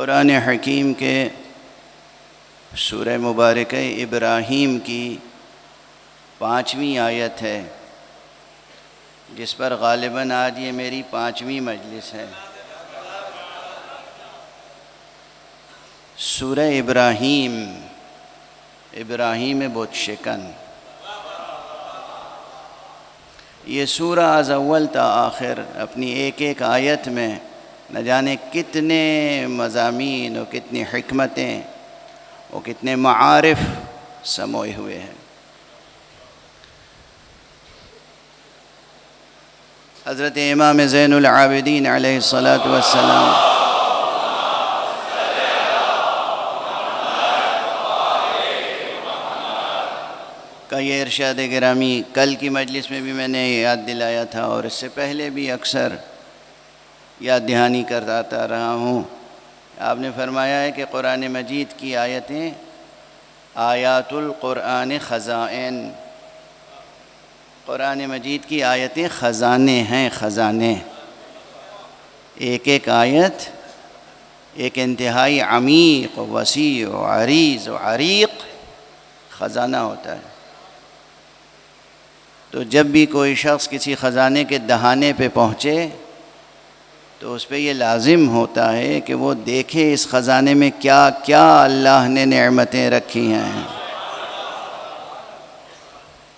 قرآن حکیم کے سورہ مبارکہ ابراہیم کی 5ویں آیت ہے، جس پر غالباً آج یہ میری 5ویں مجلس ہے۔ سورہ ابراہیم بت شکن، یہ سورہ از اول تا آخر اپنی ایک ایک آیت میں نہ جانے کتنے مضامین اور کتنی حکمتیں اور کتنے معارف سموئے ہوئے ہیں۔ حضرت امام زین العابدین علیہ الصلاۃ والسلام کا یہ ارشاد گرامی کل کی مجلس میں بھی میں نے یاد دلایا تھا، اور اس سے پہلے بھی اکثر یاد دہانی کرتا رہا ہوں۔ آپ نے فرمایا ہے کہ قرآن مجید کی آیتیں آیات القرآن خزائن، قرآن مجید کی آیتیں خزانے ہیں، خزانے۔ ایک ایک آیت ایک انتہائی عمیق و وسیع و عریض و عریق خزانہ ہوتا ہے۔ تو جب بھی کوئی شخص کسی خزانے کے دہانے پہ پہنچے تو اس پہ یہ لازم ہوتا ہے کہ وہ دیکھے اس خزانے میں کیا کیا اللہ نے نعمتیں رکھی ہیں۔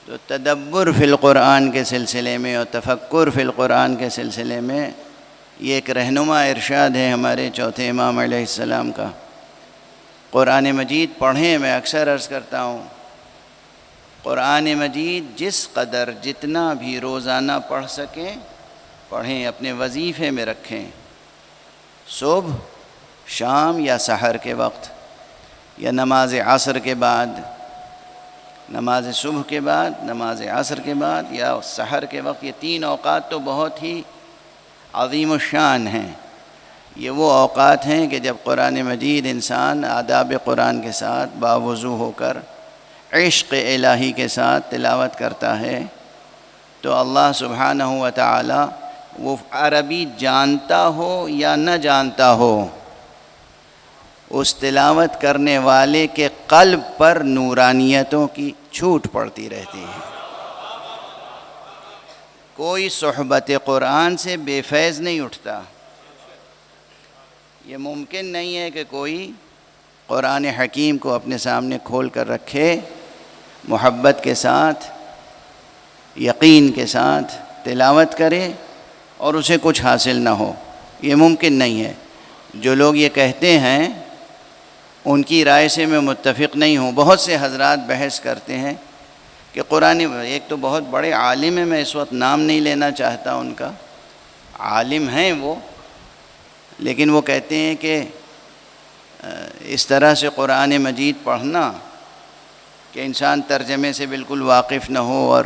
تو تدبر فی القرآن کے سلسلے میں اور تفکر فی القرآن کے سلسلے میں یہ ایک رہنما ارشاد ہے ہمارے چوتھے امام علیہ السلام کا۔ قرآن مجید پڑھیں، میں اکثر عرض کرتا ہوں، قرآن مجید جس قدر جتنا بھی روزانہ پڑھ سکیں پڑھیں، اپنے وظیفے میں رکھیں، صبح، شام یا سحر کے وقت، یا نماز عصر کے بعد، نماز صبح کے بعد، نماز عصر کے بعد یا سحر کے وقت۔ یہ 3 اوقات تو بہت ہی عظیم الشان ہیں۔ یہ وہ اوقات ہیں کہ جب قرآن مجید انسان آداب قرآن کے ساتھ باوضو ہو کر عشق الہی کے ساتھ تلاوت کرتا ہے تو اللہ سبحانہ و تعالی، وہ عربی جانتا ہو یا نہ جانتا ہو، اس تلاوت کرنے والے کے قلب پر نورانیتوں کی چھوٹ پڑتی رہتی ہے۔ کوئی صحبت قرآن سے بے فیض نہیں اٹھتا۔ یہ ممکن نہیں ہے کہ کوئی قرآن حکیم کو اپنے سامنے کھول کر رکھے، محبت کے ساتھ، یقین کے ساتھ تلاوت کرے اور اسے کچھ حاصل نہ ہو۔ یہ ممکن نہیں ہے۔ جو لوگ یہ کہتے ہیں ان کی رائے سے میں متفق نہیں ہوں۔ بہت سے حضرات بحث کرتے ہیں کہ قرآن، ایک تو بہت بڑے عالم ہیں، میں اس وقت نام نہیں لینا چاہتا ان کا، عالم ہیں وہ، لیکن وہ کہتے ہیں کہ اس طرح سے قرآن مجید پڑھنا کہ انسان ترجمے سے بالکل واقف نہ ہو اور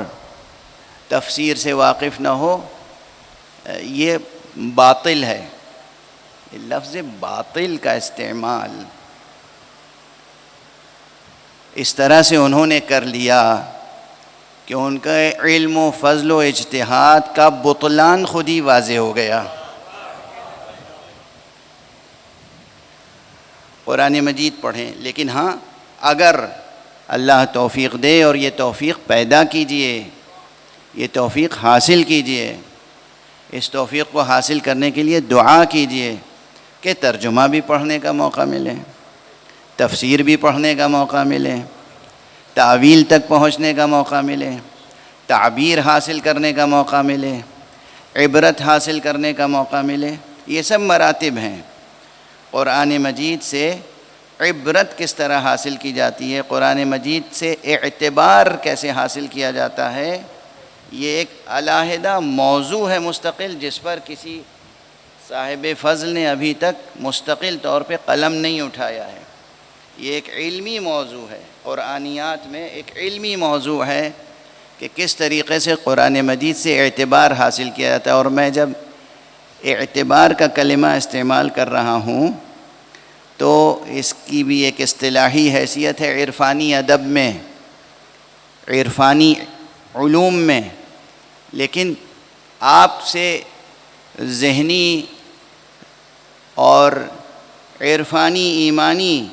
تفسیر سے واقف نہ ہو، یہ باطل ہے۔ لفظ باطل کا استعمال اس طرح سے انہوں نے کر لیا کہ ان کا علم و فضل و اجتہاد کا بطلان خود ہی واضح ہو گیا۔ قرآن مجید پڑھیں، لیکن ہاں اگر اللہ توفیق دے، اور یہ توفیق پیدا کیجئے، یہ توفیق حاصل کیجئے، اس توفیق کو حاصل کرنے کے لیے دعا کیجئے کہ ترجمہ بھی پڑھنے کا موقع ملے، تفسیر بھی پڑھنے کا موقع ملے، تاویل تک پہنچنے کا موقع ملے، تعبیر حاصل کرنے کا موقع ملے، عبرت حاصل کرنے کا موقع ملے۔ یہ سب مراتب ہیں۔ قرآن مجید سے عبرت کس طرح حاصل کی جاتی ہے، قرآن مجید سے اعتبار کیسے حاصل کیا جاتا ہے، یہ ایک علیحدہ موضوع ہے مستقل، جس پر کسی صاحب فضل نے ابھی تک مستقل طور پہ قلم نہیں اٹھایا ہے۔ یہ ایک علمی موضوع ہے، قرآنیات میں ایک علمی موضوع ہے کہ کس طریقے سے قرآن مجید سے اعتبار حاصل کیا جاتا ہے۔ اور میں جب اعتبار کا کلمہ استعمال کر رہا ہوں تو اس کی بھی ایک اصطلاحی حیثیت ہے عرفانی ادب میں، عرفانی علوم میں، لیکن آپ سے ذہنی اور عرفانی ایمانی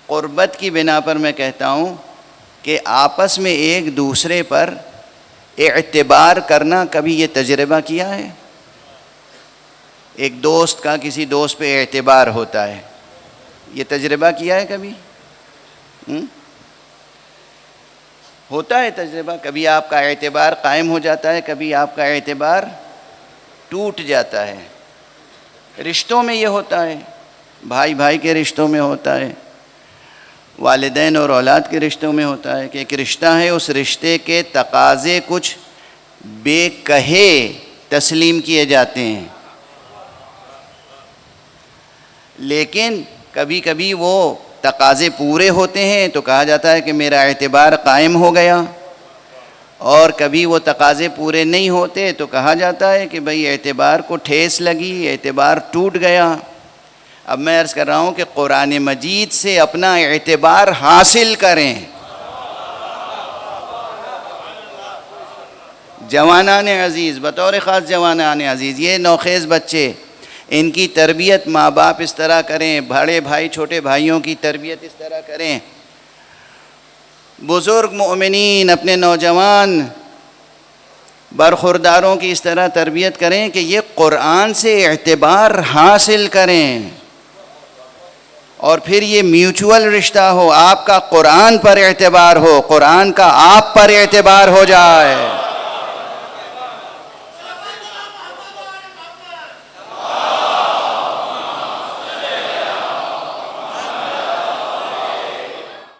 قربت کی بنا پر میں کہتا ہوں کہ آپس میں ایک دوسرے پر اعتبار کرنا کبھی یہ تجربہ کیا ہے؟ ایک دوست کا کسی دوست پہ اعتبار ہوتا ہے، یہ تجربہ کیا ہے کبھی؟ ہوتا ہے تجربہ، کبھی آپ کا اعتبار قائم ہو جاتا ہے، کبھی آپ کا اعتبار ٹوٹ جاتا ہے۔ رشتوں میں یہ ہوتا ہے، بھائی بھائی کے رشتوں میں ہوتا ہے، والدین اور اولاد کے رشتوں میں ہوتا ہے کہ ایک رشتہ ہے، اس رشتے کے تقاضے کچھ بے کہے تسلیم کیے جاتے ہیں، لیکن کبھی کبھی وہ تقاضے پورے ہوتے ہیں تو کہا جاتا ہے کہ میرا اعتبار قائم ہو گیا، اور کبھی وہ تقاضے پورے نہیں ہوتے تو کہا جاتا ہے کہ بھئی اعتبار کو ٹھیس لگی، اعتبار ٹوٹ گیا۔ اب میں عرض کر رہا ہوں کہ قرآن مجید سے اپنا اعتبار حاصل کریں۔ جوانان عزیز، بطور خاص جوانان عزیز، یہ نوخیز بچے، ان کی تربیت ماں باپ اس طرح کریں، بڑے بھائی چھوٹے بھائیوں کی تربیت اس طرح کریں، بزرگ مومنین اپنے نوجوان برخورداروں کی اس طرح تربیت کریں کہ یہ قرآن سے اعتبار حاصل کریں، اور پھر یہ میوچول رشتہ ہو، آپ کا قرآن پر اعتبار ہو، قرآن کا آپ پر اعتبار ہو جائے۔